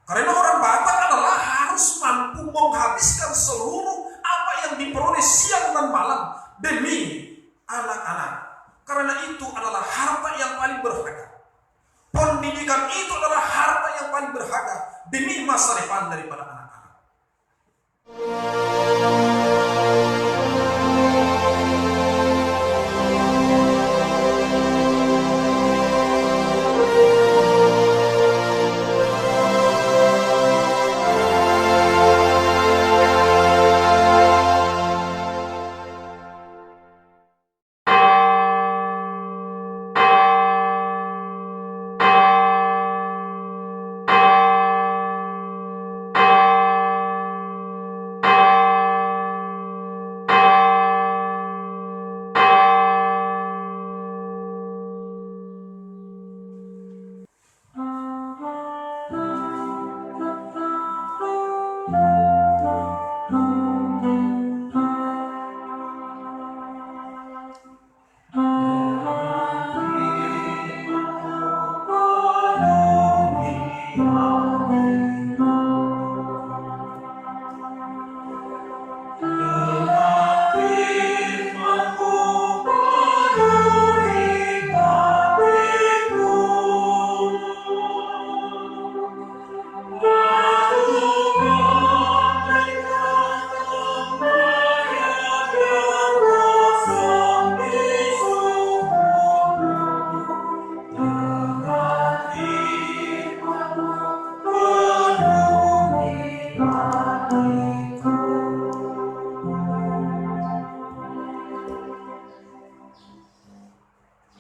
Karena orang Batak adalah harus mampu menghabiskan seluruh apa yang diperoleh siang dan malam demi anak-anak. Karena itu adalah harta yang paling berharga. Pendidikan itu adalah harta yang paling berharga demi masa depan daripada anak-anak.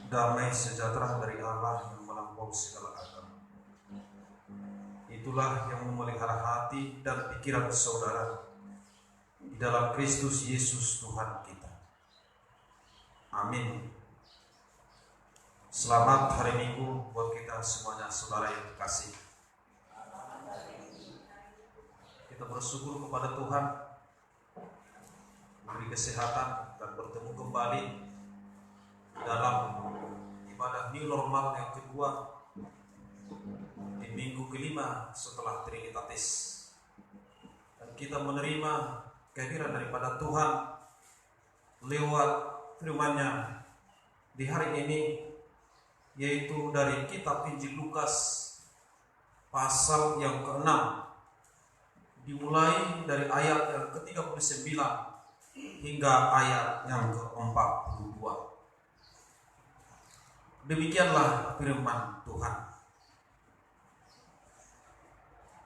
Damai sejahtera dari Allah yang melampaui segala akal. Itulah yang memelihara hati dan pikiran saudara di dalam Kristus Yesus Tuhan kita. Amin. Selamat hari Minggu buat kita semuanya, saudara yang terkasih. Kita bersyukur kepada Tuhan memberi kesehatan dan bertemu kembali dalam ibadah new normal yang kedua di minggu kelima setelah Trinitatis. Dan kita menerima kehadiran daripada Tuhan lewat firman-Nya di hari ini, yaitu dari kitab Injil Lukas pasal yang ke-6, dimulai dari ayat yang ke-39 hingga ayat yang ke-42. Demikianlah firman Tuhan.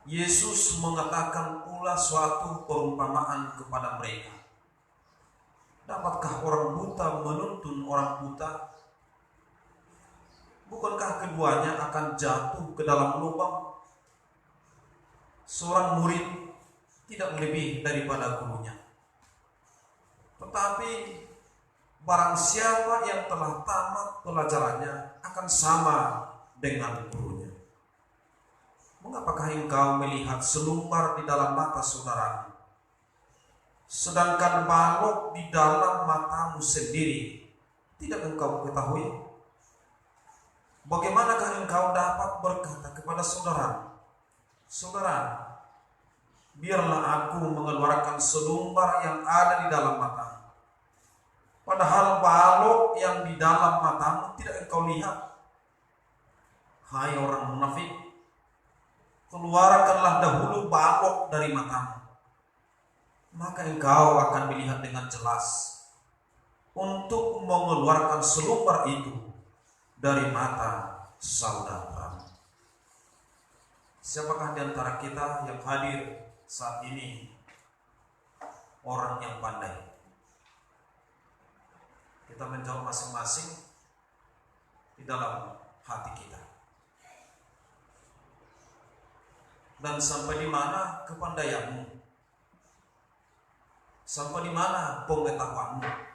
Yesus mengatakan pula suatu perumpamaan kepada mereka. Dapatkah orang buta menuntun orang buta? Bukankah keduanya akan jatuh ke dalam lubang? Seorang murid tidak lebih daripada gurunya. Tetapi barang siapa yang telah tamat pelajarannya akan sama dengan gurunya. Mengapakah engkau melihat selumbar di dalam mata saudaramu, sedangkan balok di dalam matamu sendiri tidak engkau ketahui? Bagaimanakah engkau dapat berkata kepada saudaramu, saudara, biarlah aku mengeluarkan selumbar yang ada di dalam matamu, padahal balok yang di dalam matamu tidak engkau lihat? Hai orang munafik, keluarkanlah dahulu balok dari matamu, maka engkau akan melihat dengan jelas untuk mengeluarkan selumbar itu dari mata saudara. Siapakah di antara kita yang hadir saat ini orang yang pandai? Kita menjawab masing-masing di dalam hati kita. Dan sampai di mana kepandaianmu? Sampai di mana pengetahuanmu?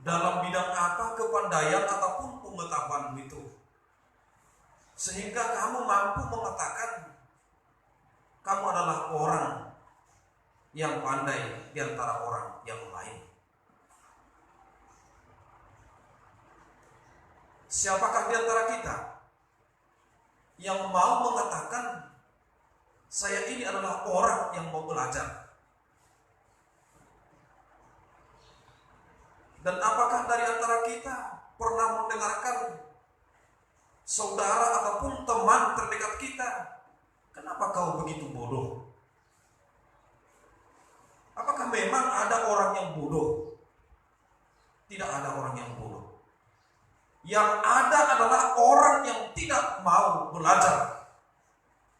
Dalam bidang apa kepandaian ataupun pengetahuanmu itu, sehingga kamu mampu mengatakan kamu adalah orang yang pandai di antara orang yang lain? Siapakah di antara kita yang mau mengatakan saya ini adalah orang yang mau belajar. Dan apakah dari antara kita pernah mendengarkan saudara ataupun teman terdekat kita, kenapa kau begitu bodoh? Apakah memang ada orang yang bodoh? Tidak ada orang yang bodoh. Yang ada adalah orang yang tidak mau belajar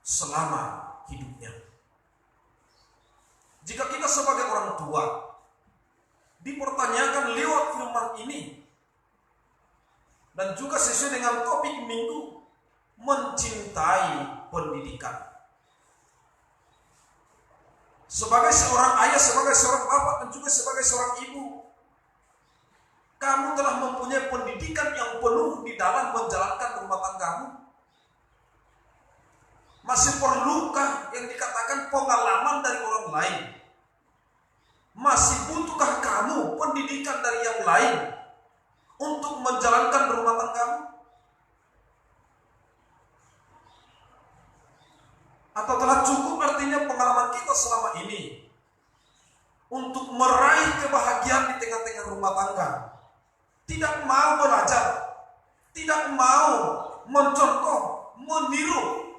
selama hidupnya. Jika kita sebagai orang tua dipertanyakan lewat firman ini, dan juga sesuai dengan topik minggu, mencintai pendidikan. Sebagai seorang ayah, sebagai seorang bapak, dan juga sebagai seorang ibu, kamu telah mempunyai pendidikan yang penuh di dalam menjalankan rumah tanggamu. Masih perlukah yang dikatakan pengalaman dari orang lain? Masih butuhkah kamu pendidikan dari yang lain untuk menjalankan rumah tanggamu? Atau telah cukup artinya pengalaman kita selama ini untuk meraih kebahagiaan di tengah-tengah rumah tangga? Tidak mau belajar, tidak mau mencontoh, meniru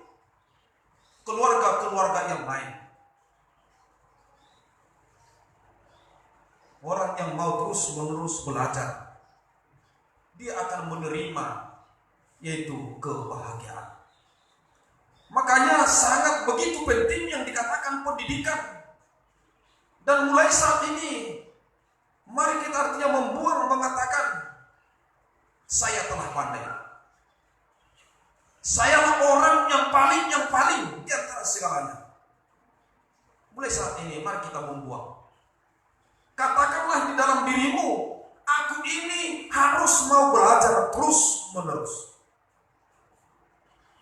keluarga-keluarga yang lain. Orang yang mau terus-menerus belajar, dia akan menerima yaitu kebahagiaan. Makanya sangat begitu penting yang dikatakan pendidikan. Dan mulai saat ini, mari kita artinya membuang mengatakan, saya telah pandai. Sayalah orang yang paling di antara segalanya. Mulai saat ini, mari kita membuang. Katakanlah di dalam dirimu, aku ini harus mau belajar terus menerus.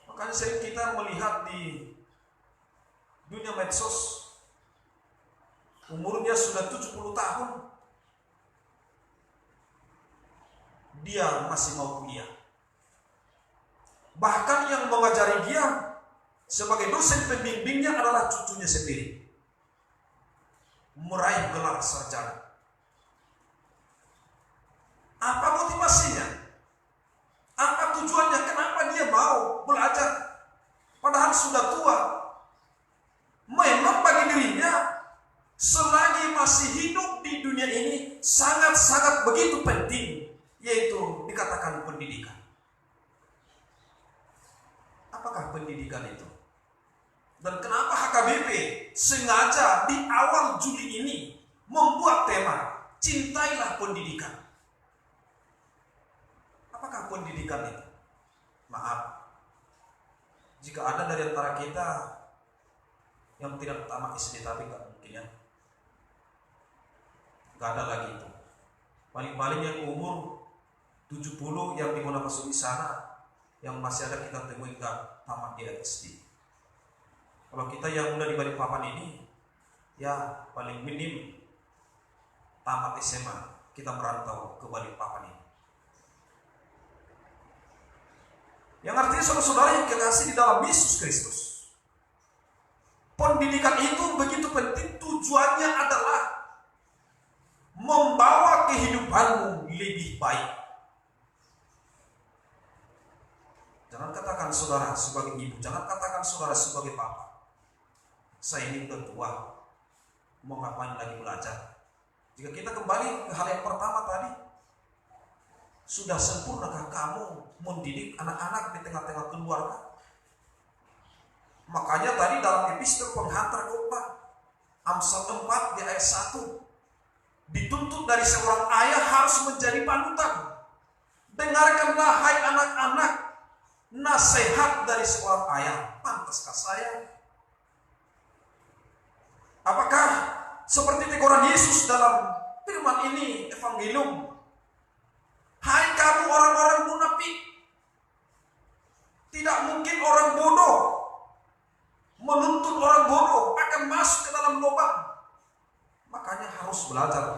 Makanya kita melihat di dunia medsos, umurnya sudah 70 tahun, dia masih mau kuliah. Bahkan yang mengajari dia sebagai dosen pembimbingnya adalah cucunya sendiri, meraih gelar sarjana. Apa motivasinya? Apa tujuannya? Kenapa dia mau belajar? Padahal sudah tua. Memang bagi dirinya, selagi masih hidup di dunia ini, sangat-sangat begitu penting, yaitu dikatakan pendidikan. Apakah pendidikan itu? Dan kenapa HKBP sengaja di awal Juli ini membuat tema cintailah pendidikan? Apakah pendidikan itu? Maaf, jika ada dari antara kita yang tidak tamat SD, tapi nggak mungkin ya, nggak ada lagi itu. Paling-paling yang umur 70 yang dimana masuk di sana, yang masih ada kita temui nggak tamat di SD. Kalau kita yang udah di Balikpapan ini, ya paling minim tamat SMA, kita merantau ke Balikpapan ini. Yang artinya saudara-saudara yang kekasih di dalam Yesus Kristus, pendidikan itu begitu penting. Tujuannya adalah membawa kehidupanmu lebih baik. Jangan katakan saudara sebagai ibu, jangan katakan saudara sebagai bapak, saya ini udah tua, mau ngapain lagi belajar? Jika kita kembali ke hal yang pertama tadi, sudah sempurnakah kamu mendidik anak-anak di tengah-tengah keluarga? Makanya tadi dalam episode penghantar khotbah Amsal 4 di ayat 1, dituntut dari seorang ayah harus menjadi panutan. Dengarkanlah hai anak-anak, nasihat dari seorang ayah. Pantaskah saya? Apakah seperti teguran Yesus dalam firman ini, Evangelium? Hai kamu orang-orang munafik, tidak mungkin orang bodoh menuntut orang bodoh akan masuk ke dalam lubang. Makanya harus belajar.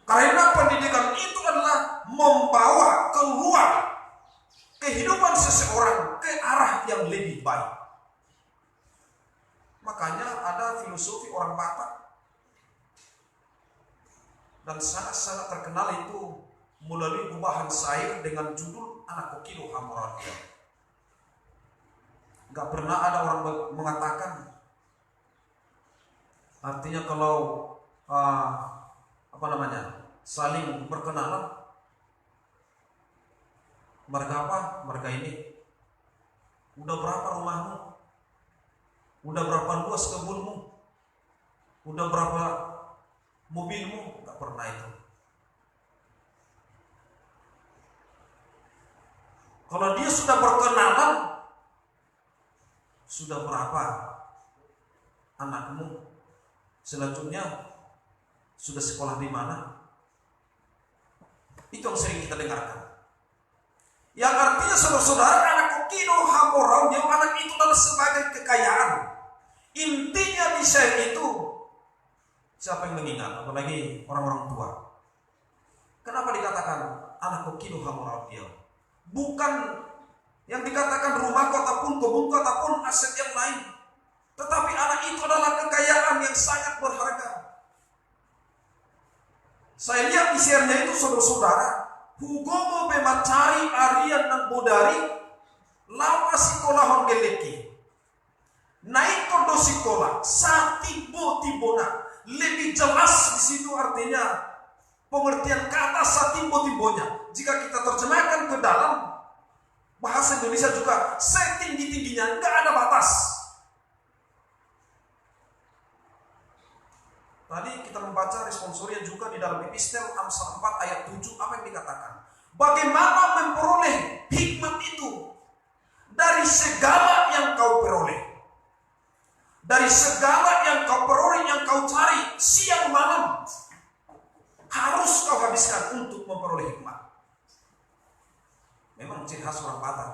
Karena pendidikan itu adalah membawa keluar kehidupan seseorang ke arah yang lebih baik. Makanya ada filosofi orang Batak dan sangat-sangat terkenal itu melalui gubahan syair dengan judul Anak Kokilo Hamoratia. Gak pernah ada orang mengatakan, artinya kalau saling berkenalan, marga apa? Marga ini. Udah berapa rumahmu? Udah berapa luas kebunmu? Udah berapa mobilmu? Gak pernah itu. Kalau dia sudah berkenalan, sudah berapa anakmu? Selanjutnya sudah sekolah di mana? Itu yang sering kita dengarkan. Yang artinya saudara-saudara, anak kokino hamorau, dia anak itu adalah sebagai kekayaan. Intinya di syair itu, siapa yang mengingat? Apalagi orang-orang tua. Kenapa dikatakan anak kokino hamorau dia? Bukan yang dikatakan rumah ataupun kebun ataupun aset yang lain, tetapi anak itu adalah kekayaan yang sangat berharga. Saya lihat di syairnya itu saudara-saudara, Hugomo pemacari arian nang bodari, lawa sikola hongeleki. Naik kondo sikola, satibo tibona. Lebih jelas di situ artinya pengertian kata satibo tibonya. Jika kita terjemahkan ke dalam bahasa Indonesia juga, setinggi-tingginya, nggak ada batas. Tadi kita membaca responsorian juga di dalam epistel Amsal 4 ayat 7, apa yang dikatakan? Bagaimana memperoleh hikmat itu? Dari segala yang kau peroleh. Dari segala yang kau peroleh, yang kau cari siang malam, harus kau habiskan untuk memperoleh hikmat. Memang ciri khas orang Batak.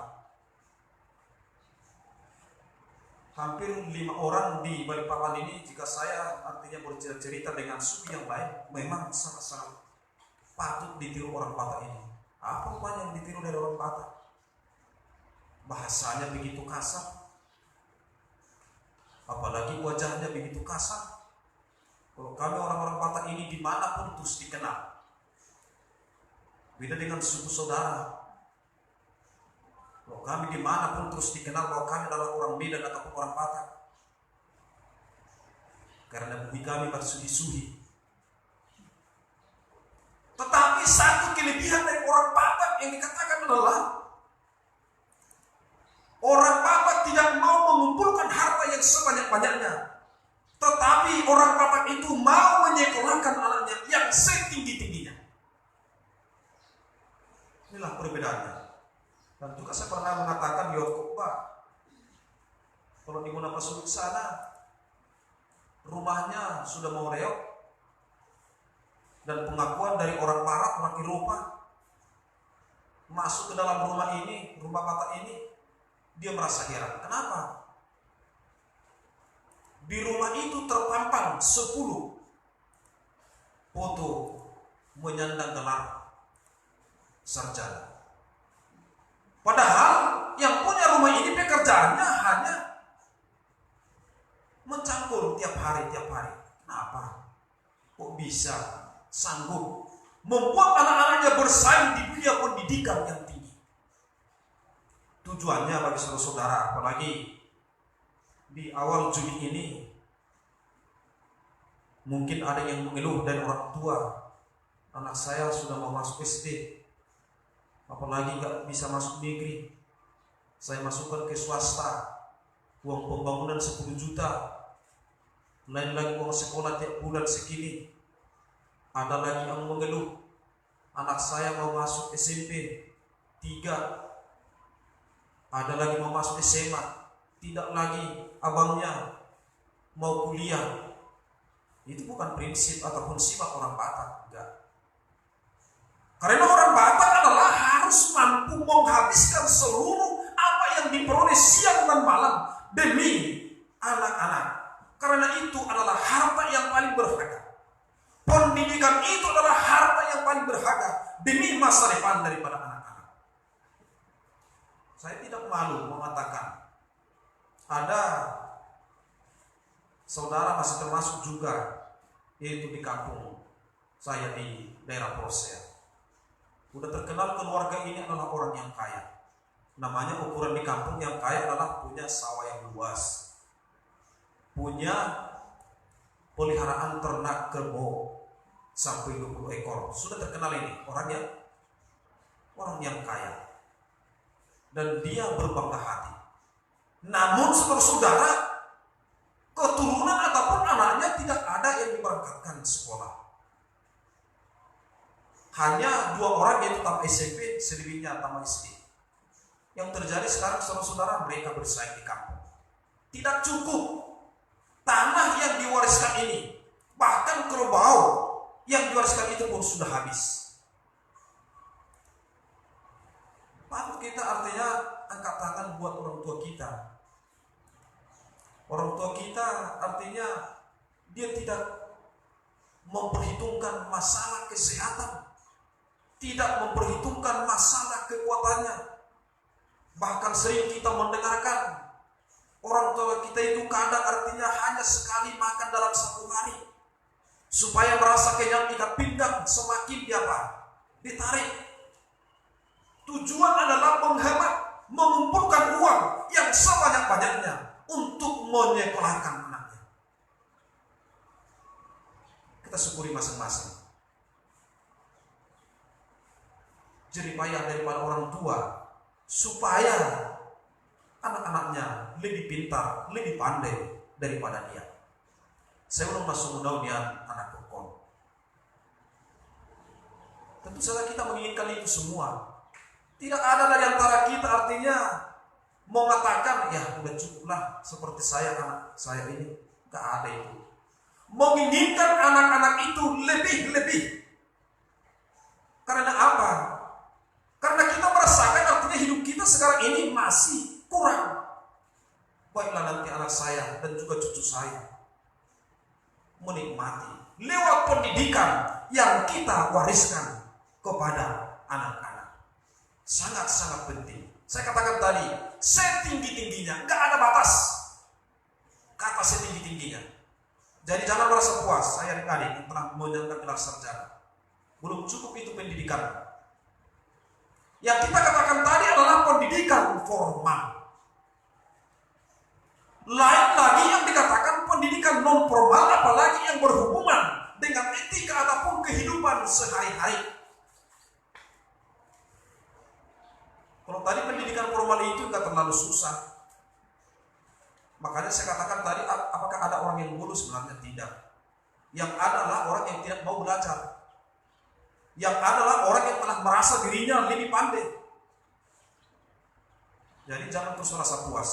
Hampir 5 orang di Balikpapan ini, jika saya artinya bercerita dengan suku yang lain, memang sangat-sangat patut ditiru orang Batak ini. Apa rupanya yang ditiru dari orang Batak? Bahasanya begitu kasar, apalagi wajahnya begitu kasar. Kalau kami orang-orang Batak ini dimanapun terus dikenal. Beda dengan suku saudara. Kalau kami dimanapun terus dikenal bahwa kami adalah orang Medan ataupun orang Batak, karena bumi kami bersuhi-suhi. Tetapi satu kelebihan dari orang Batak yang dikatakan adalah orang Batak tidak mau mengumpulkan harta yang sebanyak-banyaknya, tetapi orang Batak itu mau menyekolahkan anaknya yang setinggi-tingginya. Inilah perbedaannya. Dan juga saya pernah mengatakan di khotbah, kalau di Munapasul sana, rumahnya sudah mau reok, dan pengakuan dari orang Barat, orang Eropa, masuk ke dalam rumah ini, rumah Batak ini, dia merasa heran. Kenapa? Di rumah itu terpampang 10 foto menyandang gelar sarjana. Padahal yang punya rumah ini pekerjaannya hanya mencampur tiap hari. Kenapa? Kok bisa sanggup membuat anak-anaknya bersaing di dunia pendidikan yang tinggi? Tujuannya bagi saudara-saudara, apalagi di awal Juli ini, mungkin ada yang mengeluh dari orang tua, anak saya sudah mau masuk SD, apalagi gak bisa masuk negeri, saya masukkan ke swasta, uang pembangunan 10 juta, lain lagi uang sekolah tiap bulan segini. Ada lagi yang mengeluh, anak saya mau masuk SMP 3, ada lagi mau masuk SMA, tidak lagi abangnya mau kuliah. Itu bukan prinsip ataupun sifat orang Batak, enggak. Karena orang Batak adalah harus mampu menghabiskan seluruh apa yang diperoleh siang dan malam demi anak-anak. Karena itu adalah harta yang paling berharga. Pendidikan itu adalah harta yang paling berharga demi masa depan daripada anak-anak. Saya tidak malu mengatakan ada saudara masih termasuk juga, yaitu di kampung saya di daerah Proses. Udah terkenal keluarga ini adalah orang yang kaya. Namanya ukuran di kampung yang kaya adalah punya sawah yang luas, punya peliharaan ternak kerbau sampai 20 ekor. Sudah terkenal ini orang yang kaya. Dan dia berbangga hati. Namun saudara-saudara, keturunan ataupun anaknya tidak ada yang diberangkatkan sekolah. Hanya 2 orang, yaitu tamat SMP, selebihnya tamat SD. Yang terjadi sekarang saudara-saudara, mereka bersaing di kampung. Tidak cukup tanah yang diwariskan ini, bahkan kerbau yang diwariskan itu pun sudah habis. Patut kita artinya angkat tangan buat orang tua kita. Orang tua kita artinya dia tidak memperhitungkan masalah kesehatan, tidak memperhitungkan masalah kekuatannya. Bahkan sering kita mendengarkan orang tua kita itu kadang artinya hanya sekali makan dalam 1 hari, supaya merasa kenyang ikat pinggang semakin ditarik. Tujuan adalah menghemat, mengumpulkan uang yang sebanyak-banyaknya untuk menyekolahkan anaknya. Kita syukuri masing-masing jeripayah daripada orang tua supaya anak-anaknya lebih pintar, lebih pandai daripada dia. Saya belum masuk mudah-mudahan anak berkon. Tentu saja kita menginginkan itu semua. Tidak ada dari antara kita artinya mengatakan ya udah cukuplah seperti saya, anak saya ini. Gak ada itu. Menginginkan anak-anak itu lebih. Karena apa? Karena kita merasakan artinya hidup kita sekarang ini masih kurang. Baiklah nanti anak saya dan juga cucu saya menikmati lewat pendidikan yang kita wariskan kepada anak-anak. Sangat-sangat penting. Saya katakan tadi, setinggi-tingginya, gak ada batas kata setinggi-tingginya. Jadi jangan merasa puas. Saya adik-adik yang telah menyandang gelar sarjana, belum cukup itu pendidikan. Yang kita katakan tadi adalah pendidikan formal. Lain lagi yang dikatakan pendidikan non formal, apalagi yang berhubungan dengan etika ataupun kehidupan sehari-hari. Kalau tadi pendidikan formal itu nggak terlalu susah. Makanya saya katakan tadi, apakah ada orang yang bodoh? Sebenarnya tidak. Yang adalah orang yang tidak mau belajar. Yang adalah orang yang telah merasa dirinya lebih pandai. Jadi jangan terus merasa puas.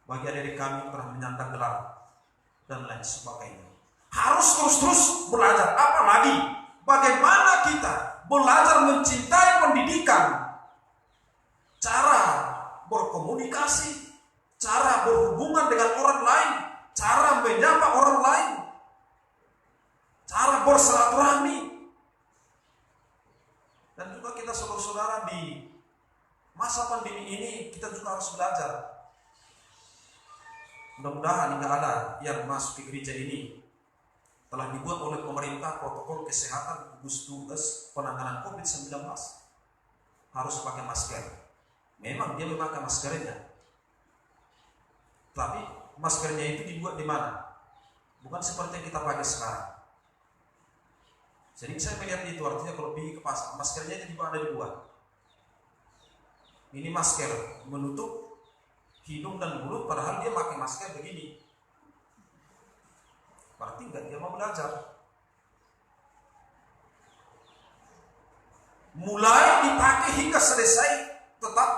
Bagi adik kami yang telah menyandang gelar dan lain sebagainya, harus terus belajar. Apalagi bagaimana kita belajar mencintai pendidikan, cara berkomunikasi, cara berhubungan dengan orang lain, cara menyapa orang lain, cara bersilaturahmi. Dan juga kita saudara-saudara di masa pandemi ini kita juga harus belajar. Mudah-mudahan tidak ada yang masuk ke gereja ini telah dibuat oleh pemerintah protokol kesehatan gugus tugas penanganan COVID-19 harus pakai masker. Memang dia memakai maskernya, tapi maskernya itu dibuat di mana? Bukan seperti yang kita pakai sekarang. Jadi saya melihat itu artinya kalau pergi ke pasar, maskernya itu ada dibuat. Ini masker menutup hidung dan mulut, padahal dia pakai masker begini. Berarti enggak dia mau belajar. Mulai dipakai hingga selesai tetap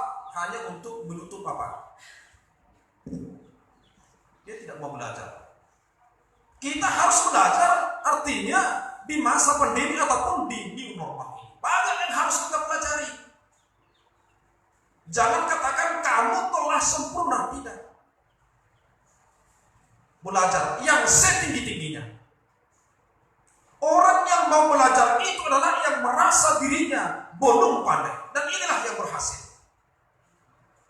hanya untuk menutup apa? Dia tidak mau belajar. Kita harus belajar artinya di masa pandemi ataupun di new normal ini. Banyak yang harus kita pelajari. Jangan katakan kamu telah sempurna, tidak. Belajar yang setinggi-tingginya. Orang yang mau belajar itu adalah yang merasa dirinya belum pandai. Dan inilah yang berhasil.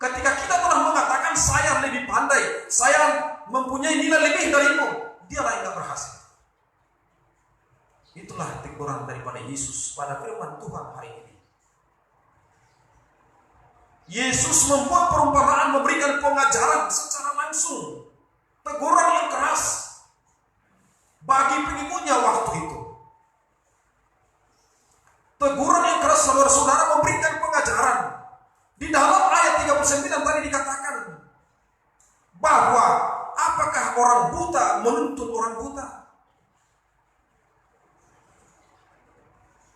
Ketika kita telah mengatakan saya lebih pandai, saya mempunyai nilai lebih darimu, dialah yang gak berhasil. Itulah teguran daripada Yesus pada firman Tuhan hari ini. Yesus membuat perumpamaan, memberikan pengajaran secara langsung, teguran yang keras bagi pengikutnya waktu itu. Teguran yang keras, saudara-saudara, memberikan pengajaran. Di dalam ayat 39 tadi dikatakan bahwa apakah orang buta menuntut orang buta?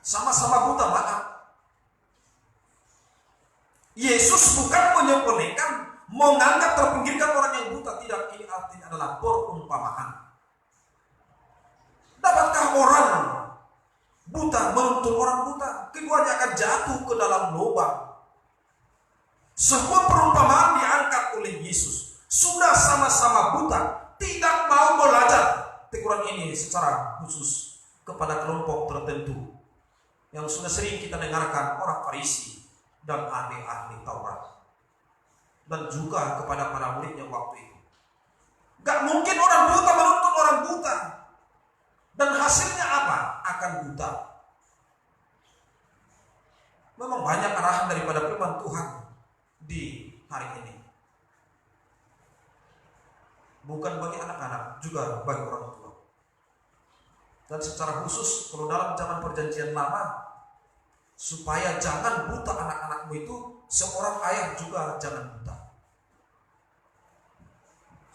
Sama-sama buta, maaf. Yesus bukan menyepelekan, menganggap terpinggirkan orang yang buta. Tidak, ini artinya adalah perumpamaan. Dapatkah orang buta menuntut orang buta? Keduanya akan jatuh ke dalam lubang. Sebuah perumpamaan diangkat oleh Yesus. Sudah sama-sama buta, tidak mau belajar. Teguran ini secara khusus kepada kelompok tertentu yang sudah sering kita dengarkan, orang Farisi dan ahli-ahli Taurat, dan juga kepada para muridnya waktu itu. Gak mungkin orang buta menuntut orang buta, dan hasilnya apa? Akan buta. Memang banyak arahan daripada firman Tuhan di hari ini, bukan bagi anak-anak, juga bagi orang tua. Dan secara khusus kalau dalam zaman perjanjian lama, supaya jangan buta anak-anakmu itu, seorang ayah juga jangan buta.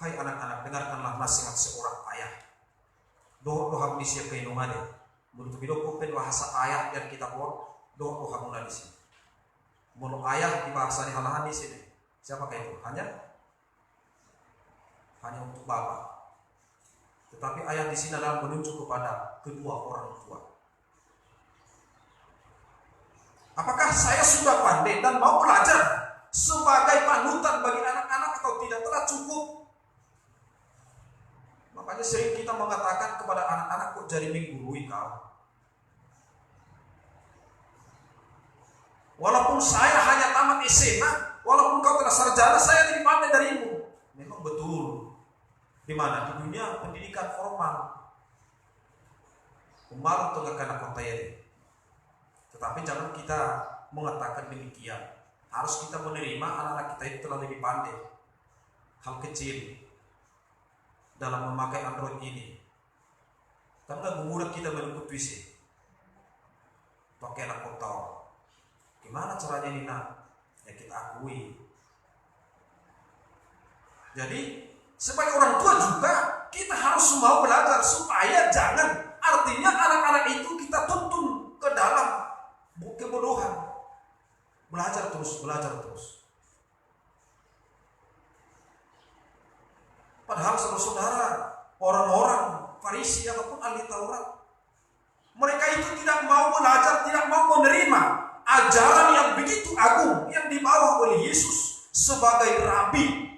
Hai anak-anak, dengarkanlah nasihat seorang ayah. Doa misi keinumane, menurut bidoko pen bahasa ayah dan kita buat doa mula di sini. Mulu ayah di bahasa di halahan di sini. Siapakah itu? Hanya untuk bapak. Tetapi ayat di sini adalah menunjuk kepada kedua orang tua. Apakah saya sudah pandai dan mau belajar sebagai panutan bagi anak-anak atau tidak? Telah cukup. Makanya sering kita mengatakan kepada anak-anak, kok jadi menggurui kau. Walaupun saya hanya tamat SMA, walaupun kau telah sarjana, saya lebih pandai darimu. Memang betul. Di mana? Di dunia pendidikan formal. Umar untuk anak kota ini. Tetapi jangan kita mengatakan demikian. Harus kita menerima anak-anak kita itu telah lebih pandai. Hal kecil dalam memakai Android ini. Karena murid kita menuntut puisi. Pakai anak kota. Gimana caranya ini nak? Ya kita akui. Jadi sebagai orang tua juga kita harus mau belajar supaya jangan, artinya anak-anak itu kita tuntun ke dalam kebodohan. Belajar terus. Padahal saudara-saudara, orang-orang Farisi ataupun ahli Taurat, mereka itu tidak mau belajar, tidak mau menerima ajaran yang begitu agung yang dibawa oleh Yesus sebagai rabi.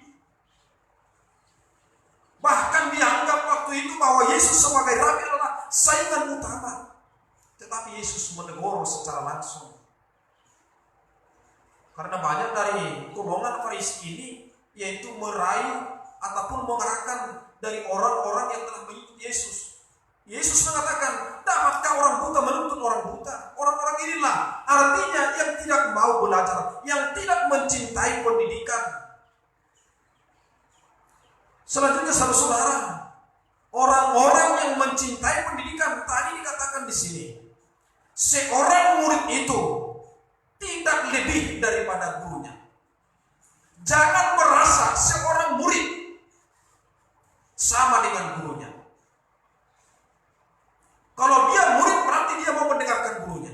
Bahkan dianggap waktu itu bahwa Yesus sebagai rabi adalah saingan utama. Tetapi Yesus menegur secara langsung. Karena banyak dari golongan Farisi ini yaitu merayu ataupun mengarahkan dari orang-orang yang telah mengikut Yesus. Yesus mengatakan, dapatkah orang buta menuntut orang buta? Orang-orang inilah artinya yang tidak mau belajar, yang tidak mencintai pendidikan. Selanjutnya saudara-saudara, orang-orang yang mencintai pendidikan tadi dikatakan di sini, seorang murid itu tidak lebih daripada gurunya. Jangan merasa seorang murid sama dengan gurunya. Kalau dia murid berarti dia mau mendengarkan gurunya.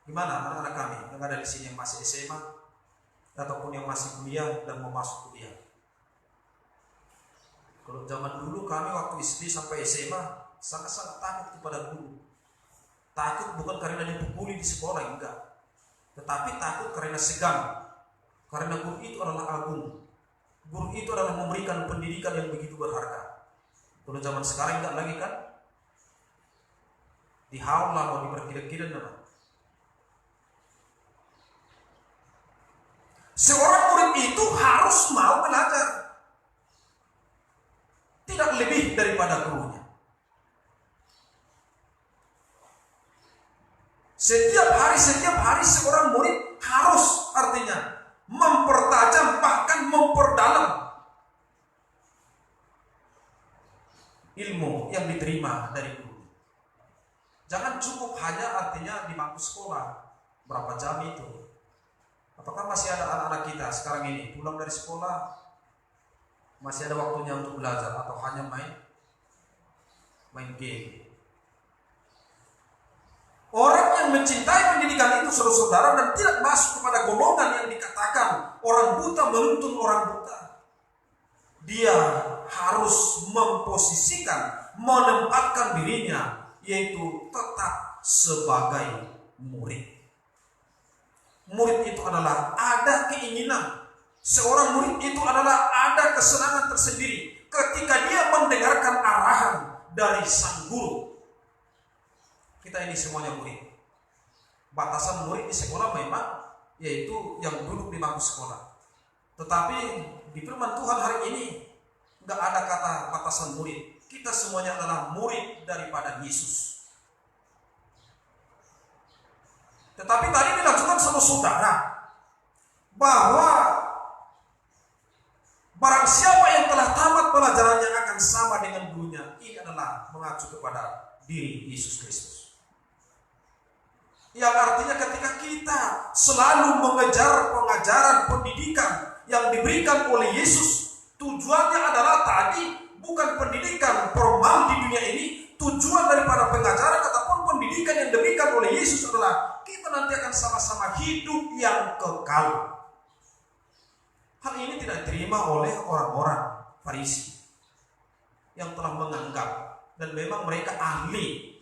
Gimana anak-anak kami yang ada di sini yang masih SMA ataupun yang masih kuliah dan mau masuk kuliah? Kalau zaman dulu kami waktu SD sampai SMA sangat-sangat takut kepada guru. Takut bukan karena dipukuli di sekolah, enggak. Tetapi takut karena segan. Karena guru itu adalah agung. Guru itu adalah memberikan pendidikan yang begitu berharga. Kalau zaman sekarang enggak lagi kan? Dihaul lah, mau diperkira-kira nama. Seorang murid itu harus mau belajar, tidak lebih daripada gurunya. Setiap hari seorang murid harus, artinya mempertajam, bahkan memperdalam ilmu yang diterima dari guru. Jangan cukup hanya artinya di bangku sekolah, berapa jam itu. Apakah masih ada anak-anak kita sekarang ini pulang dari sekolah masih ada waktunya untuk belajar, atau hanya main game? Orang yang mencintai pendidikan itu, saudara-saudara, dan tidak masuk kepada golongan yang dikatakan orang buta menuntun orang buta. Dia harus memposisikan, menempatkan dirinya, yaitu tetap sebagai murid. Murid itu adalah ada keinginan. Seorang murid itu adalah ada kesenangan tersendiri ketika dia mendengarkan arahan dari sang guru. Kita ini semuanya murid. Batasan murid di sekolah memang yaitu yang duduk di bangku sekolah. Tetapi di firman Tuhan hari ini nggak ada kata batasan murid. Kita semuanya adalah murid daripada Yesus. Tetapi tadi dilakukan sama saudara bahwa barang siapa yang telah tamat pelajarannya akan sama dengan gurunya. Ini adalah mengacu kepada diri Yesus Kristus. Yang artinya ketika kita selalu mengejar pengajaran pendidikan yang diberikan oleh Yesus, tujuannya adalah tadi bukan pendidikan formal di dunia ini. Tujuan daripada pengajaran ataupun pendidikan yang diberikan oleh Yesus adalah kita nanti akan sama-sama hidup yang kekal. Hal ini tidak diterima oleh orang-orang Farisi yang telah menganggap, dan memang mereka ahli.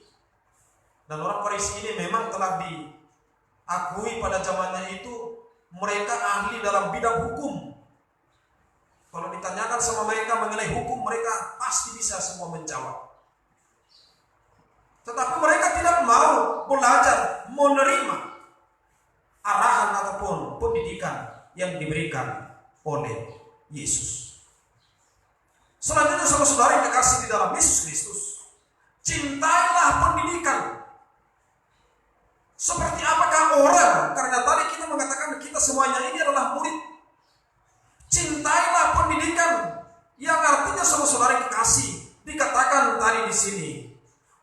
Dan orang Farisi ini memang telah diakui pada zamannya itu mereka ahli dalam bidang hukum. Kalau ditanyakan sama mereka mengenai hukum, mereka pasti bisa semua menjawab. Tetapi mereka tidak mau belajar, menerima arahan ataupun pendidikan yang diberikan oleh Yesus. Selanjutnya, saudara-saudara yang dikasihi di dalam Yesus Kristus, cintailah pendidikan. Seperti apakah orang? Karena tadi kita mengatakan kita semuanya ini adalah murid. Cintailah pendidikan, yang artinya saudara-saudara yang dikasihi, dikatakan tadi di sini,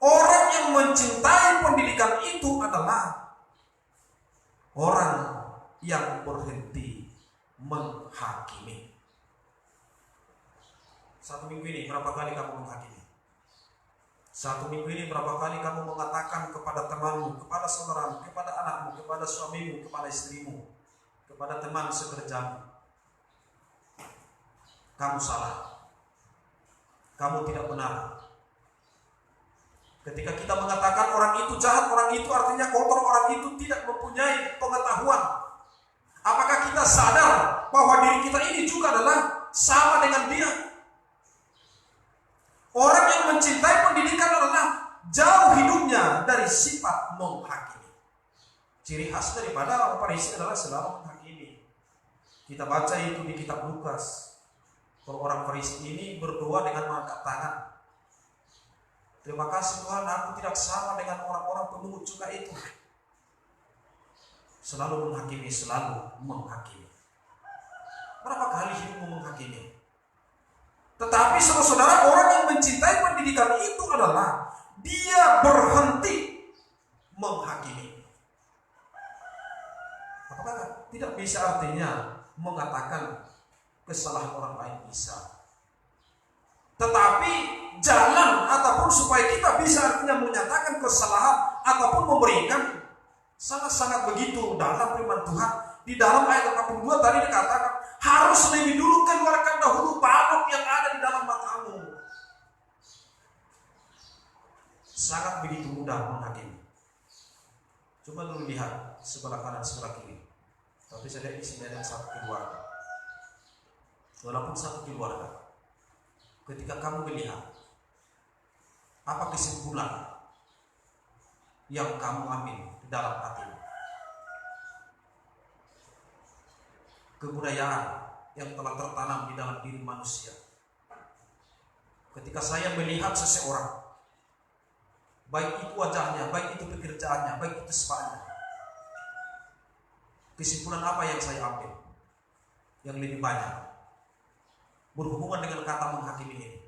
orang yang mencintai pendidikan itu adalah orang yang berhenti menghakimi. Satu minggu ini berapa kali kamu menghakimi? Satu minggu ini berapa kali kamu mengatakan kepada temanmu, kepada saudaramu, kepada anakmu, kepada suamimu, kepada istrimu, kepada teman sekerjamu, kamu salah, kamu tidak benar. Ketika kita mengatakan orang itu jahat, orang itu artinya kotor, orang itu tidak mempunyai pengetahuan. Apakah kita sadar bahwa diri kita ini juga adalah sama dengan dia? Orang yang mencintai pendidikan adalah jauh hidupnya dari sifat menghakimi. Ciri khas daripada orang Farisi adalah selalu menghakimi. Kita baca itu di kitab Lukas. Kalau orang Farisi ini berdoa dengan mengangkat tangan. Terima kasih Tuhan, aku tidak sama dengan orang-orang pemungut cukai itu. Selalu menghakimi, selalu menghakimi. Berapa kali hidupmu menghakimi? Tetapi saudara-saudara, orang yang mencintai pendidikan itu adalah dia berhenti menghakimi. Apakah tidak bisa artinya mengatakan kesalahan orang lain? Bisa. Tetapi jalan ataupun supaya kita bisa artinya menyatakan kesalahan ataupun memberikan, sangat-sangat begitu dalam firman Tuhan. Di dalam ayat 82 tadi dikatakan harus lebih dulu keluarkan dahulu panuk yang ada di dalam matamu. Sangat begitu mudah menghakimi. Coba dulu lihat sebelah kanan sebelah kiri. Tapi saya lihat di sini ada satu keluarga. Walaupun satu keluarga, ketika kamu melihat apa kesimpulan yang kamu ambil di dalam hatimu? kebudayaan yang telah tertanam di dalam diri manusia. Ketika saya melihat seseorang, baik itu wajahnya, baik itu pekerjaannya, baik itu sifatnya, kesimpulan apa yang saya ambil? Yang lebih banyak berhubungan dengan kata menghakimi ini.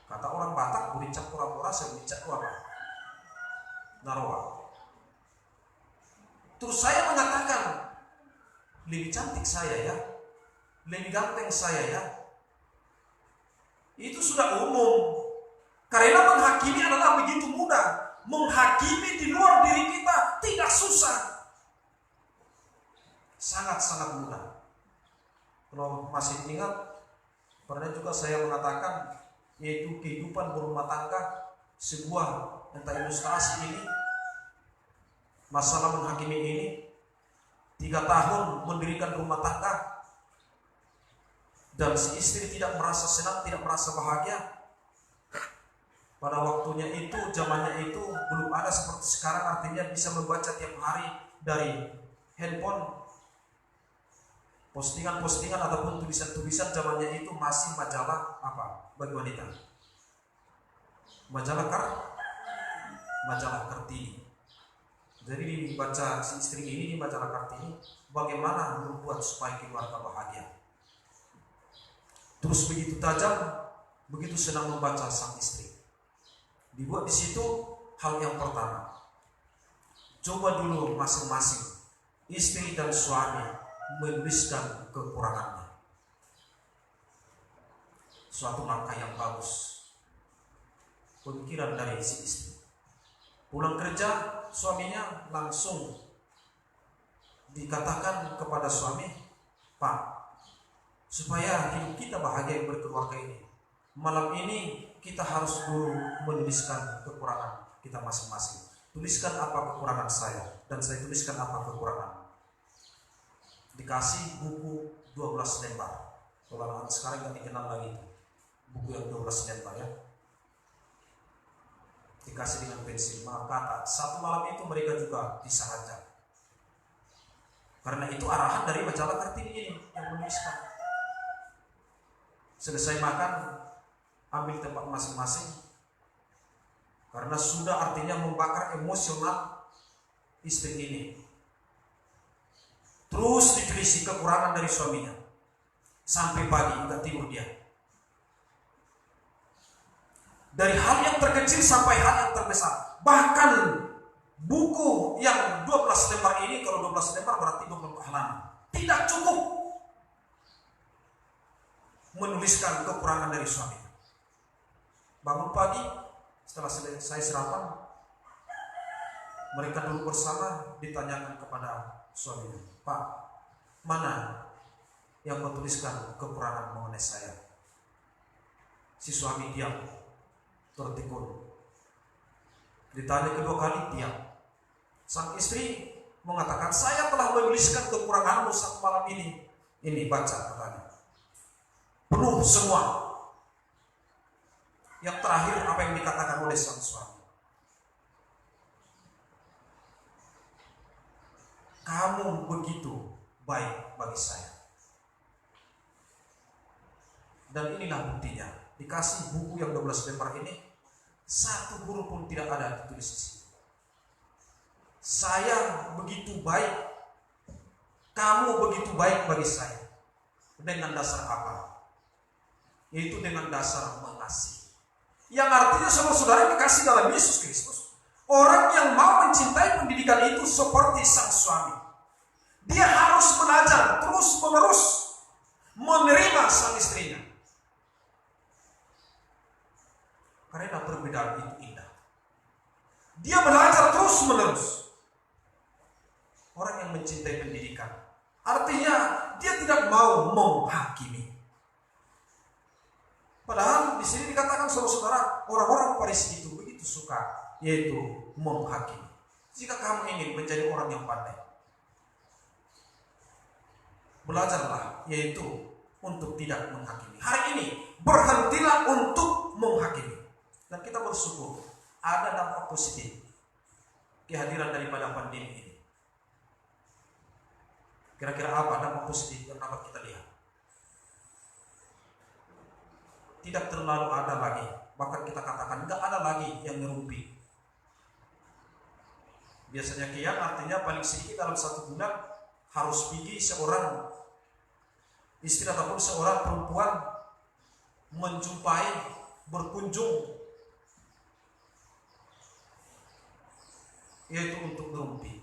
Kata orang Batak, bericak pura-pura, saya bericak apa? Naroa. Terus saya mengatakan, lebih cantik saya ya, lebih ganteng saya ya. Itu sudah umum. Karena menghakimi adalah begitu mudah. Menghakimi di luar diri kita tidak susah. Sangat-sangat mudah. Kalau masih ingat, pernah juga saya mengatakan, yaitu kehidupan berumah tangga, sebuah entah ilustrasi ini, masalah menghakimi ini, 3 tahun mendirikan rumah tangga, dan si istri tidak merasa senang, tidak merasa bahagia. Pada waktunya itu, zamannya itu belum ada seperti sekarang, artinya bisa membaca tiap hari dari handphone, postingan-postingan ataupun tulisan-tulisan. Zamannya itu masih majalah apa bagi wanita, majalah Kartini. Jadi dibaca si istri ini di majalah Kartini, bagaimana membuat supaya keluarga bahagia. Terus begitu tajam, begitu senang membaca sang istri. Dibuat di situ hal yang pertama, coba dulu masing-masing istri dan suami menuliskan kekurangannya. Suatu langkah yang bagus, pemikiran dari si istri. Pulang kerja, suaminya langsung dikatakan kepada suami, Pak, supaya hidup kita bahagia berkeluarga ini, malam ini kita harus dulu menuliskan kekurangan kita masing-masing. Tuliskan apa kekurangan saya, dan saya tuliskan apa kekurangan. Dikasih buku 12 lembar. Kalau anak sekarang nggak dikenal lagi itu buku yang 12 lembar ya. Dikasih dengan pensil, maka satu malam itu mereka juga bisa saja. Karena itu arahan dari majalah Kartini ini yang menuliskan. Selesai makan, ambil tempat masing-masing, karena sudah artinya membakar emosional istri ini. Terus diteliti kekurangan dari suaminya sampai pagi nggak tidur dia. Dari hal yang terkecil sampai hal yang terbesar. Bahkan buku yang 12 lembar ini, kalau 12 lembar berarti 20 halaman, tidak cukup menuliskan kekurangan dari suami. Bangun pagi, setelah selesai sarapan, mereka duduk bersama, ditanyakan kepada suaminya, Pak, mana yang menuliskan kekurangan mengenai saya? Si suami diam, tertegun. Ditanya kedua kali, diam. Sang istri mengatakan, saya telah menuliskan kekuranganmu saat malam ini. Ini baca katanya, penuh semua. Yang terakhir apa yang dikatakan oleh sang suami, kamu begitu baik bagi saya. Dan inilah buktinya. Dikasih buku yang 12 lembar ini, satu huruf pun tidak ada ditulis di situ. Saya begitu baik, kamu begitu baik bagi saya. Dengan dasar apa? Yaitu dengan dasar mengasihi. Yang artinya saudara-saudara dikasih dalam Yesus Kristus. Orang yang mau mencintai pendidikan itu seperti sang suami. Dia harus belajar terus-menerus menerima sang istrinya. Karena perbedaan itu indah. Dia belajar terus-menerus. Orang yang mencintai pendidikan, artinya dia tidak mau menghakimi. Padahal di sini dikatakan saudara-saudara, orang-orang Farisi itu begitu suka, yaitu menghakimi. Jika kamu ingin menjadi orang yang pandai, belajarlah, yaitu untuk tidak menghakimi. Hari ini berhentilah untuk menghakimi. Dan kita bersyukur ada dampak positif kehadiran daripada pandemi ini. Kira-kira apa dampak positif yang dapat kita lihat? Tidak terlalu ada lagi, bahkan kita katakan tidak ada lagi yang ngerumpi. Biasanya kian artinya paling sedikit dalam 1 bulan harus pergi seorang istri ataupun seorang perempuan menjumpai, berkunjung, yaitu untuk ngerumpi.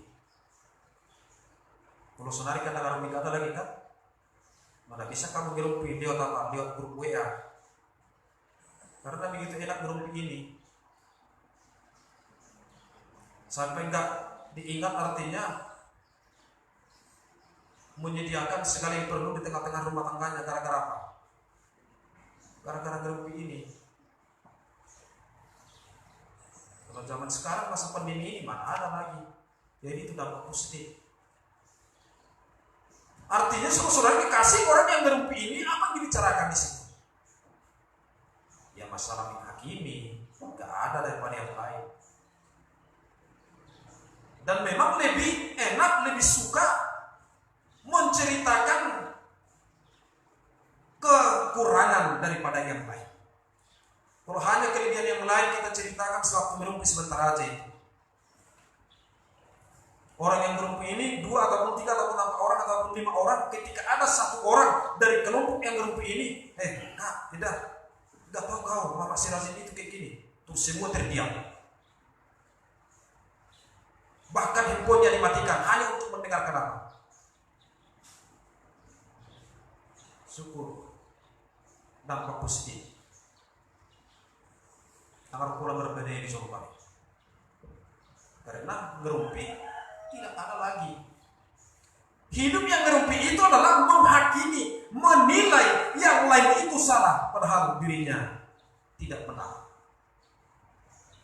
Kalau senari kan ada lagi kan? Mana bisa kamu ngerumpi lewat apa? Lewat grup WA. Karena begitu enak ngerumpi ini, sampai enggak diingat artinya menyediakan segala yang perlu di tengah-tengah rumah tangganya. Gara-gara apa? Gara-gara ngerumpi ini. Kalau zaman sekarang masa pandemi ini mana ada lagi. Jadi itu dampak positif. Artinya saudara dikasih orang yang ngerumpi ini, apa yang dibicarakan di situ? Ya masalah menghakimi, nggak ada daripada yang lain. Dan memang lebih enak, lebih suka menceritakan kekurangan daripada yang lain. Kalau hanya kelebihan yang lain kita ceritakan sewaktu merumpi sebentar aja itu. Orang yang ngerumpi ini 2 ataupun 3 ataupun 4 orang ataupun 5 orang, ketika ada 1 orang dari kelompok yang ngerumpi ini, kak, tidak tahu kau, Mama si Razin itu kayak gini. Terus semua terdiam. Bahkan handphonenya dimatikan hanya untuk mendengarkan apa. Syukur dampak positif. Agar kurang berbeda di Solo. Karena ngerumpi tidak ada lagi. Hidup yang ngerumpi itu adalah menghakimi, menilai yang lain itu salah, padahal dirinya tidak benar.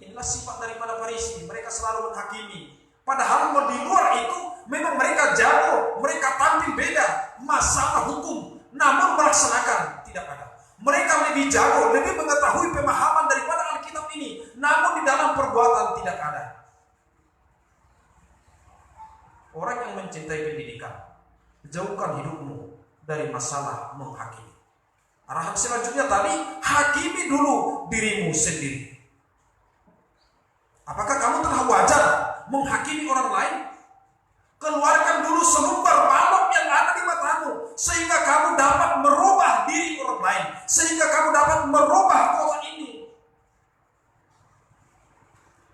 Inilah sifat daripada Farisi, mereka selalu menghakimi. Padahal di luar itu memang mereka jago, mereka tampil beda, masalah hukum, namun melaksanakan tidak ada. Mereka lebih jago, lebih mengetahui pemahaman daripada Alkitab ini, namun di dalam perbuatan tidak ada. Orang yang mencintai pendidikan, jauhkan hidupmu dari masalah menghakimi. Arahan selanjutnya tadi, hakimi dulu dirimu sendiri. Apakah kamu telah wajar menghakimi orang lain? Keluarkan dulu selembar balok yang ada di matamu, sehingga kamu dapat merubah diri orang lain, sehingga kamu dapat merubah kota ini.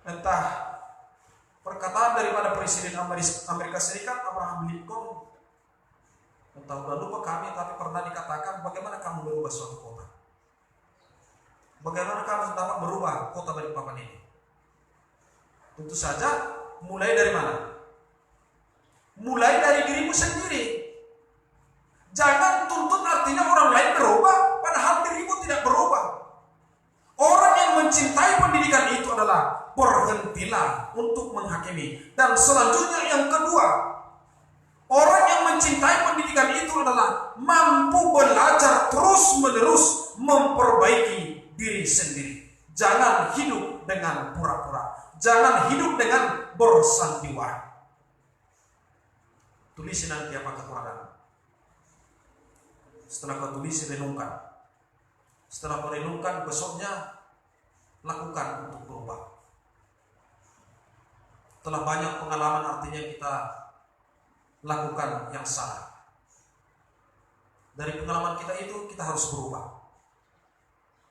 Entah perkataan daripada Presiden Amerika Serikat Abraham Lincoln, entah udah lupa kami, tapi pernah dikatakan, bagaimana kamu merubah suatu kota? Bagaimana kamu dapat merubah kota Balikpapan ini? Tentu saja mulai dari mana? Mulai dari dirimu sendiri. Jangan tuntut artinya orang lain berubah, padahal dirimu tidak berubah. Orang yang mencintai pendidikan itu adalah berhentilah untuk menghakimi. Dan selanjutnya yang kedua, orang yang mencintai pendidikan itu adalah mampu belajar terus-menerus memperbaiki diri sendiri. Jangan hidup dengan pura-pura. Jangan hidup dengan bersandiwara. Tulis nanti apa kekurangan. Setelah kau tulis, renungkan. Setelah kau renungkan, besoknya lakukan untuk berubah. Telah banyak pengalaman artinya kita lakukan yang salah. Dari pengalaman kita itu kita harus berubah.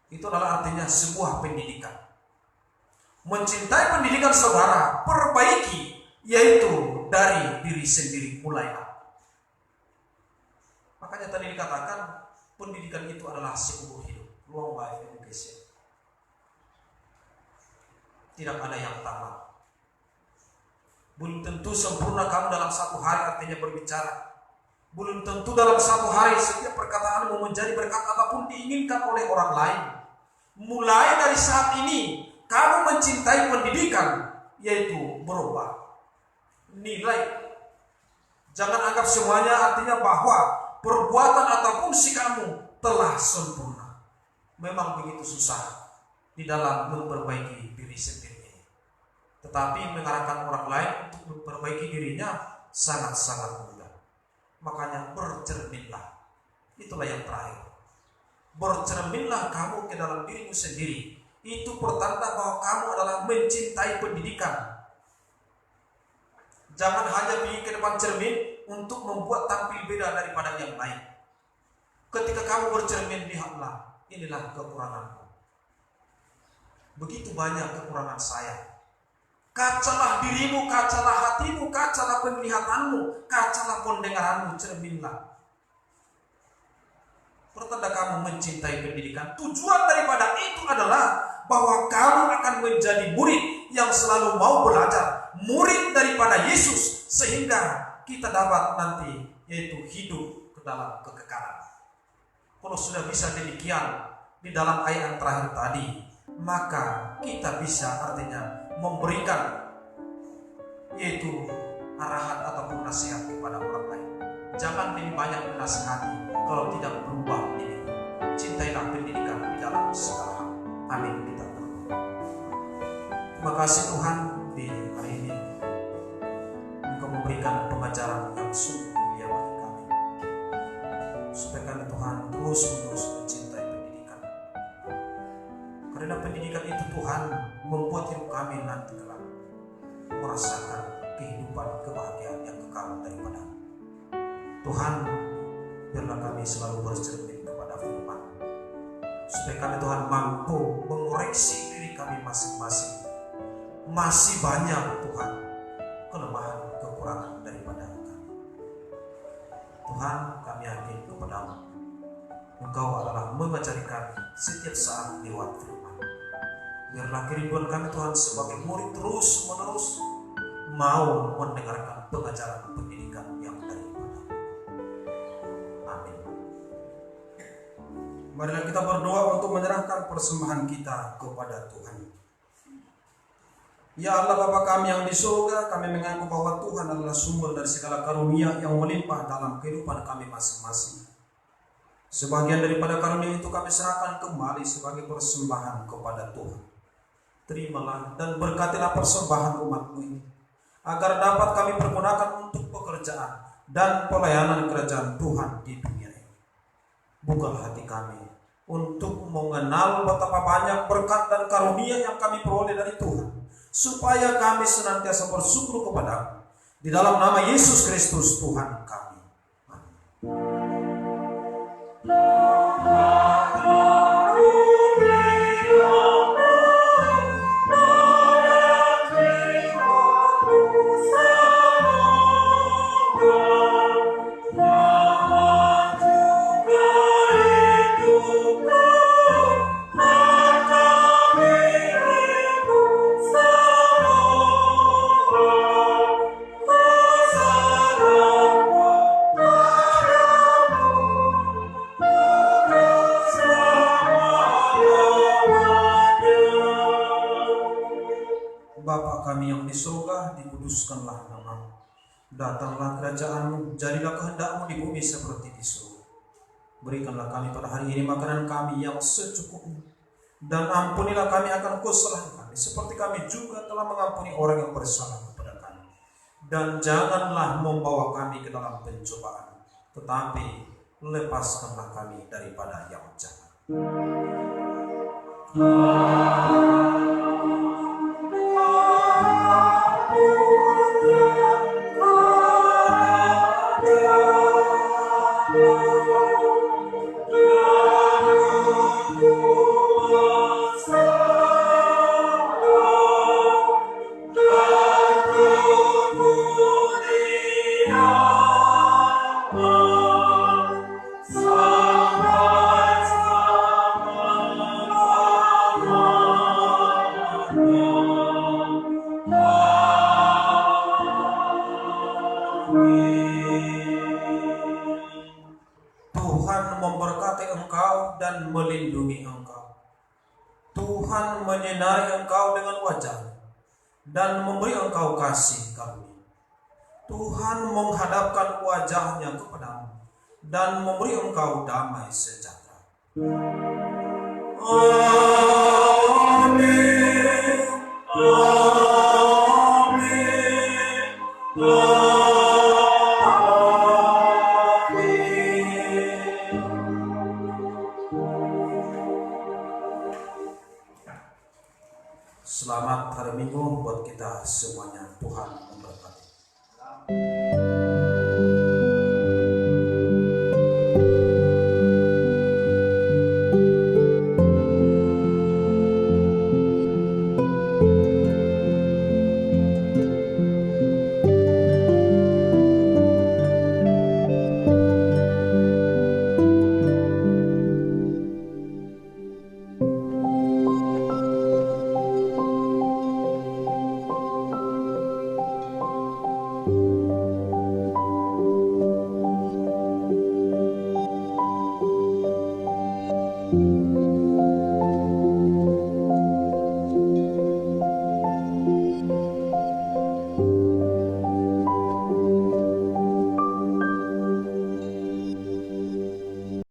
Itu adalah artinya sebuah pendidikan. Mencintai pendidikan saudara, perbaiki, yaitu dari diri sendiri mulailah. Makanya tadi dikatakan pendidikan itu adalah seumur hidup. Long life education. Tidak ada yang tamat. Belum tentu sempurna kamu dalam 1 hari artinya berbicara. Belum tentu dalam 1 hari setiap perkataanmu menjadi berkat ataupun diinginkan oleh orang lain. Mulai dari saat ini kamu mencintai pendidikan, yaitu berubah. Nilai. Jangan anggap semuanya artinya bahwa perbuatan ataupun sikapmu telah sempurna. Memang begitu susah di dalam memperbaiki diri sendiri. Tetapi mengarahkan orang lain untuk memperbaiki dirinya sangat-sangat mudah. Itulah yang terakhir. Bercerminlah kamu ke dalam dirimu sendiri. Itu pertanda bahwa kamu adalah mencintai pendidikan. Jangan hanya pergi ke depan cermin untuk membuat tampil beda daripada yang lain. Ketika kamu bercermin, lihatlah, inilah kekuranganku. Begitu banyak kekurangan saya. Kacalah dirimu, kacalah hatimu, kacalah penglihatanmu, kacalah pendengaranmu, cerminlah. Pertanda kamu mencintai pendidikan. Tujuan daripada itu adalah bahwa kamu akan menjadi murid yang selalu mau belajar, murid daripada Yesus, sehingga kita dapat nanti yaitu hidup ke dalam kekekalan. Kalau sudah bisa demikian di dalam ayat yang terakhir tadi, maka kita bisa artinya memberikan yaitu arahan ataupun nasihat kepada orang lain. Jangan lebih banyak menasihati kalau tidak berubah ini. Cintailah pendidikan di dalam segala hal. Amin. Kita berdoa. Terima kasih Tuhan, di hari ini Engkau memberikan pengajaran yang sungguh mulia bagi kami, supaya kami Tuhan terus-menerus mencintai pendidikan. Karena pendidikan itu Tuhan membuat hidup kami nanti kelak merasakan kehidupan kebahagiaan yang kekal daripada Tuhan. Biarlah kami selalu bercermin kepada firman, supaya kami Tuhan mampu mengoreksi diri kami masing-masing. Masih banyak Tuhan kelemahan, kekurangan daripada kami. Tuhan, kami yakin kepadamu, Engkau adalah mengajari kami setiap saat lewat firman. Biarlah kerinduan kami Tuhan sebagai murid terus menerus mau mendengarkan pengajaran pendidikan yang daripada. Amin. Marilah kita berdoa untuk menyerahkan persembahan kita kepada Tuhan. Ya Allah Bapa kami yang di surga, kami mengaku bahwa Tuhan adalah sumber dari segala karunia yang melimpah dalam kehidupan kami masing-masing. Sebagian daripada karunia itu kami serahkan kembali sebagai persembahan kepada Tuhan. Terimalah dan berkatilah persembahan umat-Mu ini, agar dapat kami pergunakan untuk pekerjaan dan pelayanan kerajaan Tuhan di dunia ini. Bukalah hati kami untuk mengenal betapa banyak berkat dan karunia yang kami peroleh dari Tuhan, supaya kami senantiasa bersyukur kepada-Mu. Di dalam nama Yesus Kristus Tuhan kami. Bapa kami yang di surga, dikuduskanlah nama-Mu. Datanglah kerajaan-Mu, jadilah kehendak-Mu di bumi seperti di surga. Berikanlah kami pada hari ini makanan kami yang secukupnya, dan ampunilah kami akan kesalahan kami, seperti kami juga telah mengampuni orang yang bersalah kepada kami. Dan janganlah membawa kami ke dalam pencobaan, tetapi lepaskanlah kami daripada yang jahat. Tuhan memberkati engkau dan melindungi engkau. Tuhan menyinari engkau dengan wajah dan memberi engkau kasih karunia. Tuhan menghadapkan wajahnya kepadamu dan memberi engkau damai sejahtera. Amin. Amin. Amin. minggu buat kita semuanya. Tuhan memberkati.